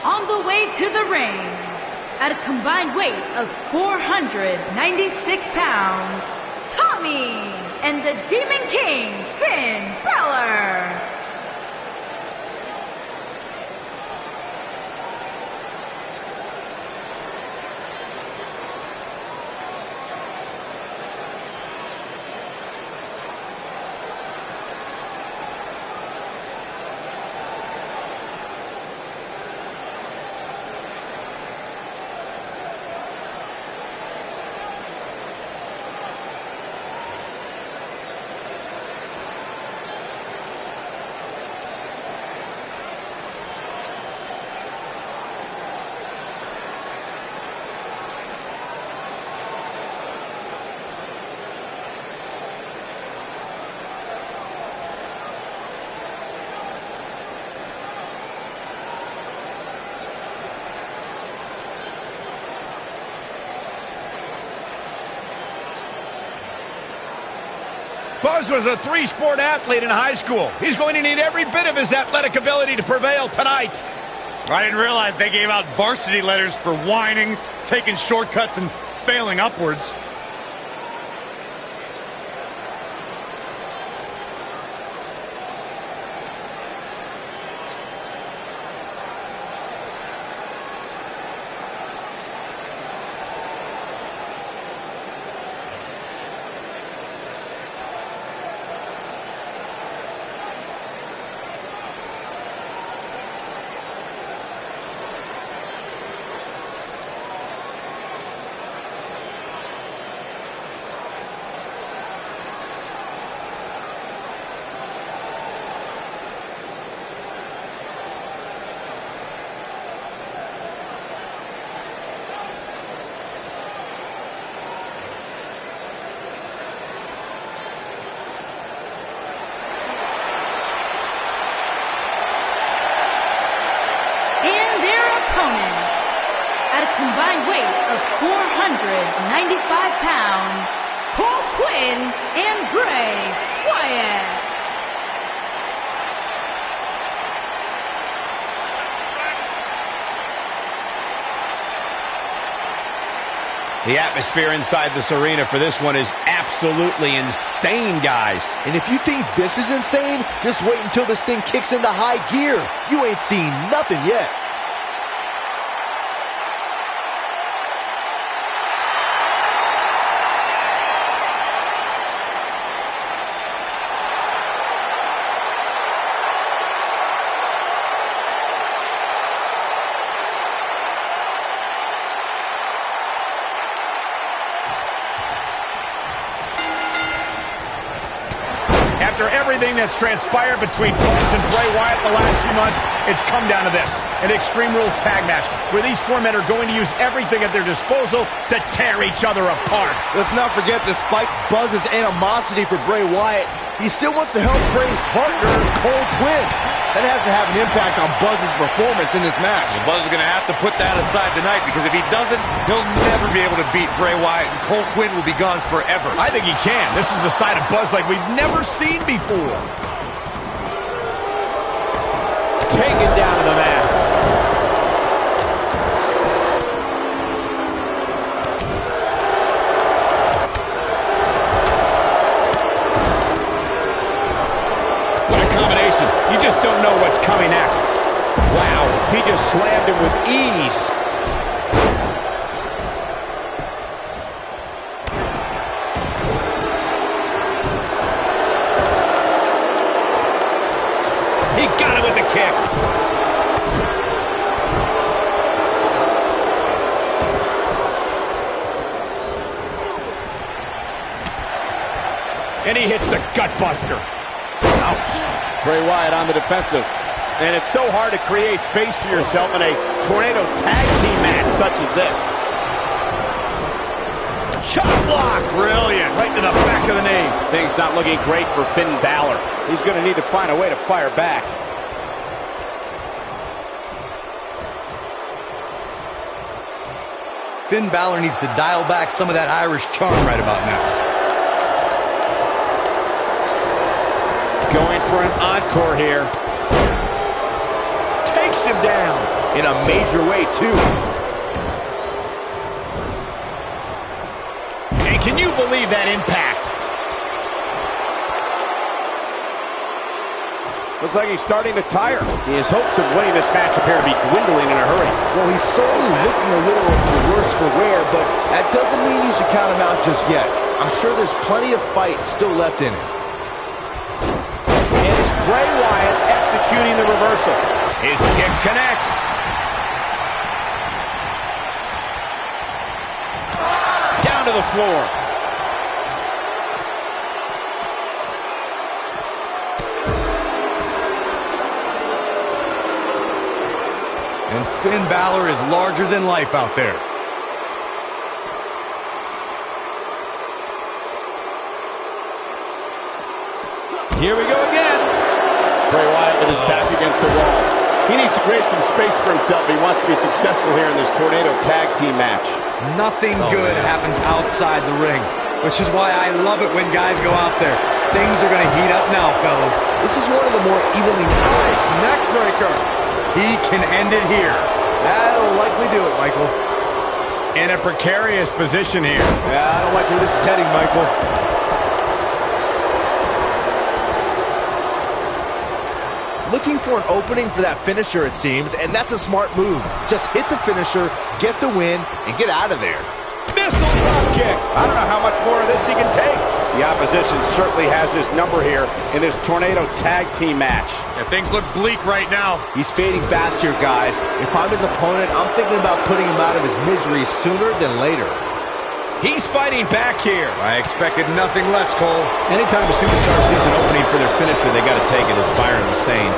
On the way to the ring, at a combined weight of 496 pounds, Tommy and the Demon King, Finn Balor. Buzz was a three-sport athlete in high school. He's going to need every bit of his athletic ability to prevail tonight. I didn't realize they gave out varsity letters for whining, taking shortcuts, and failing upwards. 495 pounds, Cole Quinn and Bray Wyatt. The atmosphere inside this arena for this one is absolutely insane, guys. And if you think this is insane, just wait until this thing kicks into high gear. You ain't seen nothing yet. After everything that's transpired between Buzz and Bray Wyatt the last few months, it's come down to this, an Extreme Rules tag match, where these four men are going to use everything at their disposal to tear each other apart. Let's not forget, despite Buzz's animosity for Bray Wyatt, he still wants to help Bray's partner, Cole Quinn. That has to have an impact on Buzz's performance in this match. Well, Buzz is going to have to put that aside tonight, because if he doesn't, he'll never be able to beat Bray Wyatt, and Cole Quinn will be gone forever. I think he can. This is a side of Buzz like we've never seen before. Taken down to the mat. What a combination. You just don't know what's coming next. Wow, he just slammed him with ease. He got it with the kick. And he hits the gut buster. Ouch. Bray Wyatt on the defensive. And it's so hard to create space for yourself in a tornado tag team match such as this. Chop block. Brilliant. Right to the back of the knee. Things not looking great for Finn Balor. He's going to need to find a way to fire back. Finn Balor needs to dial back some of that Irish charm right about now. Going for an encore here. Takes him down. In a major way, too. And can you believe that impact? Looks like he's starting to tire. His hopes of winning this match appear to be dwindling in a hurry. Well, he's certainly looking a little worse for wear, but that doesn't mean you should count him out just yet. I'm sure there's plenty of fight still left in him. And it's Bray Wyatt executing the reversal. His kick connects. Down to the floor. And Finn Balor is larger than life out there. Here we go again. Bray Wyatt with his back against the wall. He needs to create some space for himself if he wants to be successful here in this tornado tag team match. Nothing good happens outside the ring, which is why I love it when guys go out there. Things are going to heat up now, fellas. This is one of the more evenly nice neck breaker. He can end it here. That'll likely do it, Michael. In a precarious position here. Yeah, I don't like where this is heading, Michael. Looking for an opening for that finisher, it seems, and that's a smart move. Just hit the finisher, get the win, and get out of there. Missile drop kick. I don't know how much more of this he can take. The opposition certainly has his number here in this tornado tag team match. Yeah, things look bleak right now. He's fading fast here, guys. If I'm his opponent, I'm thinking about putting him out of his misery sooner than later. He's fighting back here. I expected nothing less, Cole. Anytime a superstar sees an opening for their finisher, they got to take it, as Byron was saying.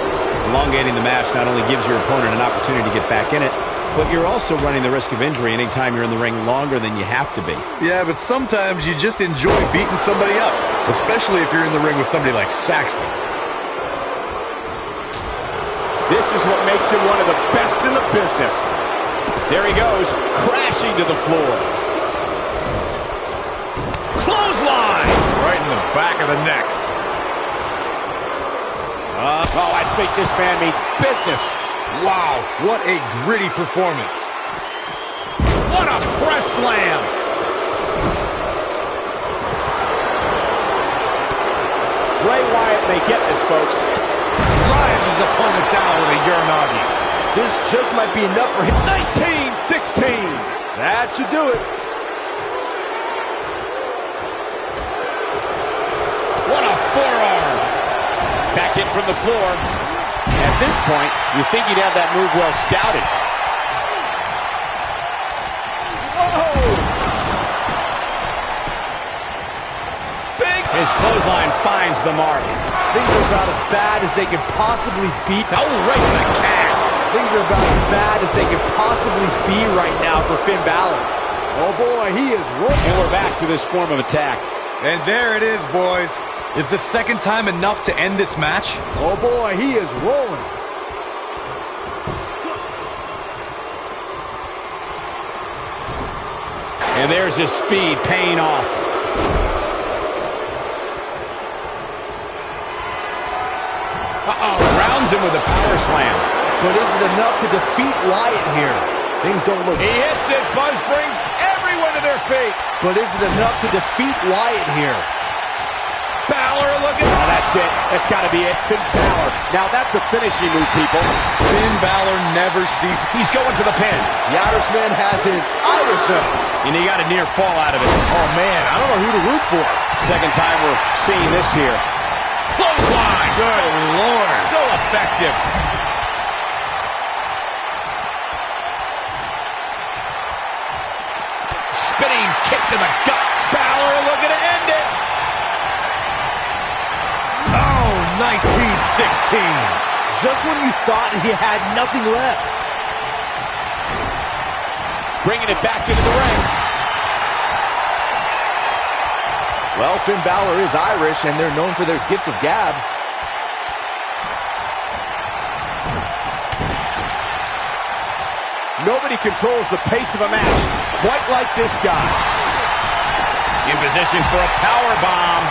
Elongating the match not only gives your opponent an opportunity to get back in it, but you're also running the risk of injury anytime you're in the ring longer than you have to be. Yeah, but sometimes you just enjoy beating somebody up, especially if you're in the ring with somebody like Saxton. This is what makes him one of the best in the business. There he goes, crashing to the floor. Clothesline! Right in the back of the neck. Oh, I think this man means business. Wow, what a gritty performance. What a press slam! Bray Wyatt may get this, folks. Drives his opponent down with a Uranagi. This just might be enough for him. 19-16. That should do it. What a forearm. Back in from the floor. At this point, you think he'd have that move well scouted. Whoa! Big. His clothesline finds the mark. Things are about as bad as they could possibly be. Oh, right in the calf. Things are about as bad as they could possibly be right now for Finn Balor. Oh boy, he is rolling. And we're back to this form of attack. And there it is, boys. Is the second time enough to end this match? Oh boy, he is rolling. And there's his speed paying off. Rounds him with a power slam. But is it enough to defeat Wyatt here? Things don't look... He hits it. Buzz brings everyone to their feet. But is it enough to defeat Wyatt here? Balor looking... Oh, that's it. That's got to be it. Finn Balor. Now that's a finishing move, people. Finn Balor never ceases. He's going for the pin. The Irishman has his Irishman. And he got a near fall out of it. Oh, man, I don't know who to root for. Second time we're seeing this here. Clothesline! Good Lord. So effective. Spinning kick to the gut. Balor looking to end it. Oh, 19-16. Just when you thought he had nothing left. Bringing it back into the ring. Well, Finn Balor is Irish, and they're known for their gift of gab. Nobody controls the pace of a match quite like this guy. In position for a power bomb.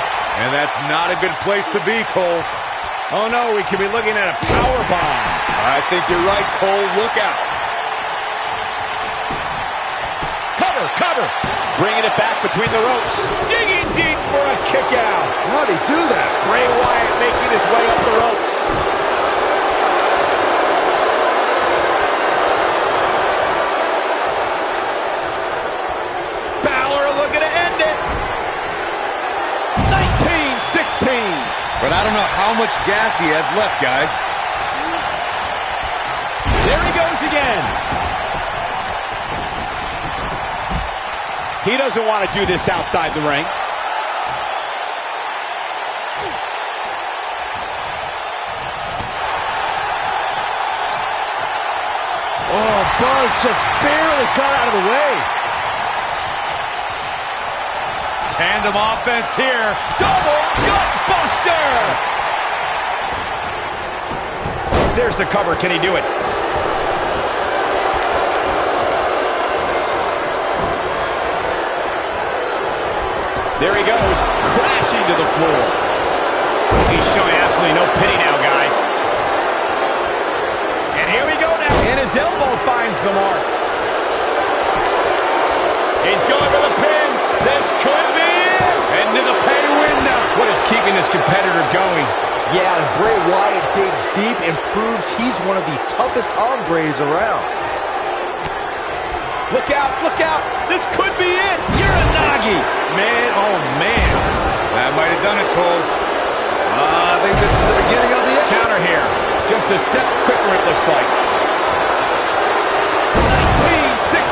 And that's not a good place to be, Cole. Oh no, we could be looking at a power bomb. I think you're right, Cole. Look out. Cover. Bringing it back between the ropes. Digging deep for a kick out. How'd he do that? Bray Wyatt making his way up the ropes. Balor looking to end it. 19-16. But I don't know how much gas he has left, guys. There he goes again. He doesn't want to do this outside the ring. Oh, Buzz just barely got out of the way. Tandem offense here. Double gut buster. There's the cover. Can he do it? There he goes, crashing to the floor. He's showing absolutely no pity now, guys. And here we go now. And his elbow finds the mark. He's going for the pin. This could be it. Into the pay window. What is keeping this competitor going? Yeah, and Bray Wyatt digs deep and proves he's one of the toughest hombres around. Look out, look out. This could be it. Uranagi. Man, oh man. That might have done it, Cole. I think this is the beginning of the end. Counter here. Just a step quicker, it looks like.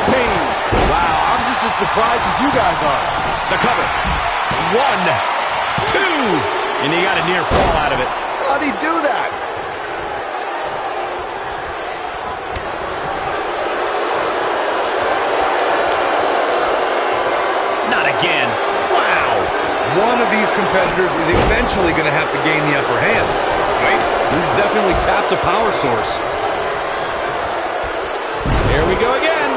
19-16. Wow, I'm just as surprised as you guys are. The cover. 1, 2. And he got a near fall out of it. How'd he do that? Not again. Wow. One of these competitors is eventually going to have to gain the upper hand, right? He's definitely tapped a power source. Here we go again.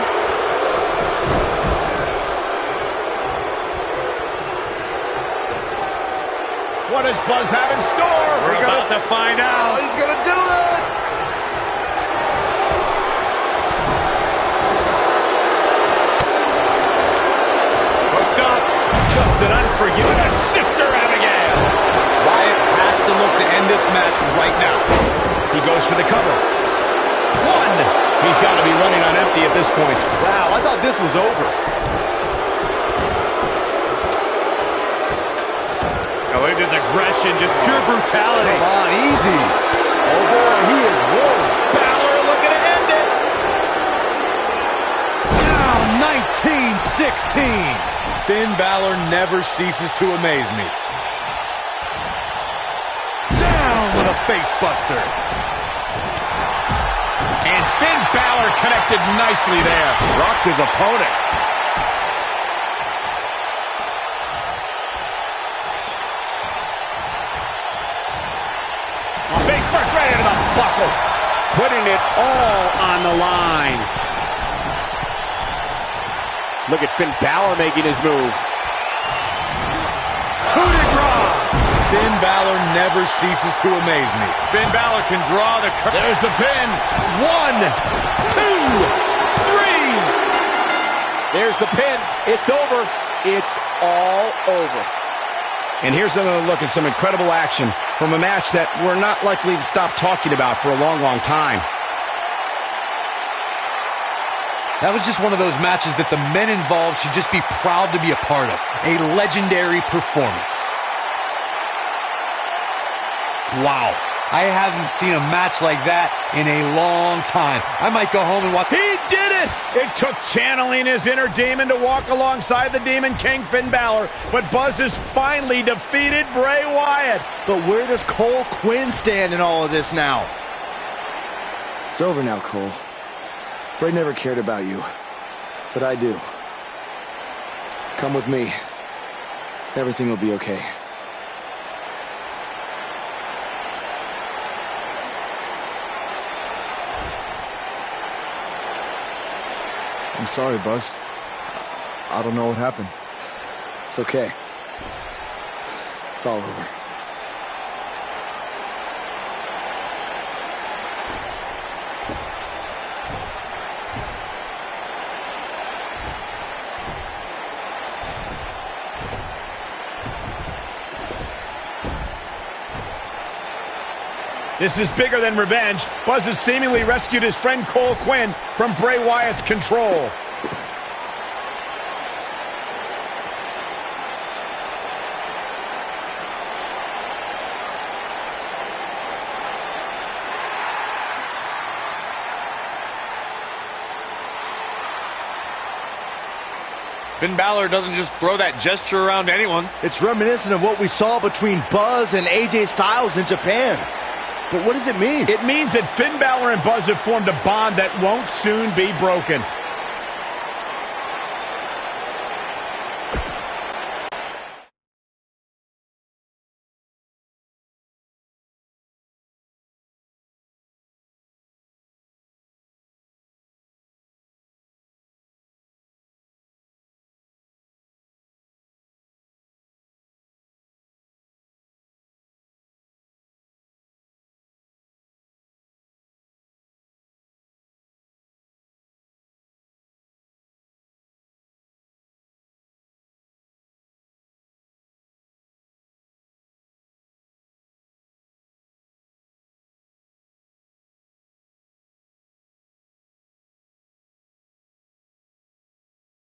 What does Buzz have in store? We're about to find out. Oh, he's going to do it. Hooked up. Just an unforgiving Sister Abigail. Wyatt has to look to end this match right now. He goes for the cover. One. He's got to be running on empty at this point. Wow, I thought this was over. Oh, look at his aggression, just pure brutality. Come on, easy. Oh boy, he is rolling. Balor looking to end it. Down 19-16. Finn Balor never ceases to amaze me. Down with a face buster. And Finn Balor connected nicely there. Rocked his opponent. Big first right into the buckle. Putting it all on the line. Look at Finn Balor making his moves. Coup de grace. Finn Balor never ceases to amaze me. Finn Balor can draw the curve. There's the pin. 1, 2, 3. There's the pin. It's over. It's all over. And here's another look at some incredible action from a match that we're not likely to stop talking about for a long, long time. That was just one of those matches that the men involved should just be proud to be a part of. A legendary performance. Wow. I haven't seen a match like that in a long time. I might go home and watch. He did it! It took channeling his inner demon to walk alongside the Demon King, Finn Balor, but Buzz has finally defeated Bray Wyatt. But where does Cole Quinn stand in all of this now? It's over now, Cole. Bray never cared about you, but I do. Come with me. Everything will be okay. I'm sorry, Buzz. I don't know what happened. It's okay. It's all over. This is bigger than revenge. Buzz has seemingly rescued his friend Cole Quinn from Bray Wyatt's control. Finn Balor doesn't just throw that gesture around anyone. It's reminiscent of what we saw between Buzz and AJ Styles in Japan. But what does it mean? It means that Finn Balor and Buzz have formed a bond that won't soon be broken.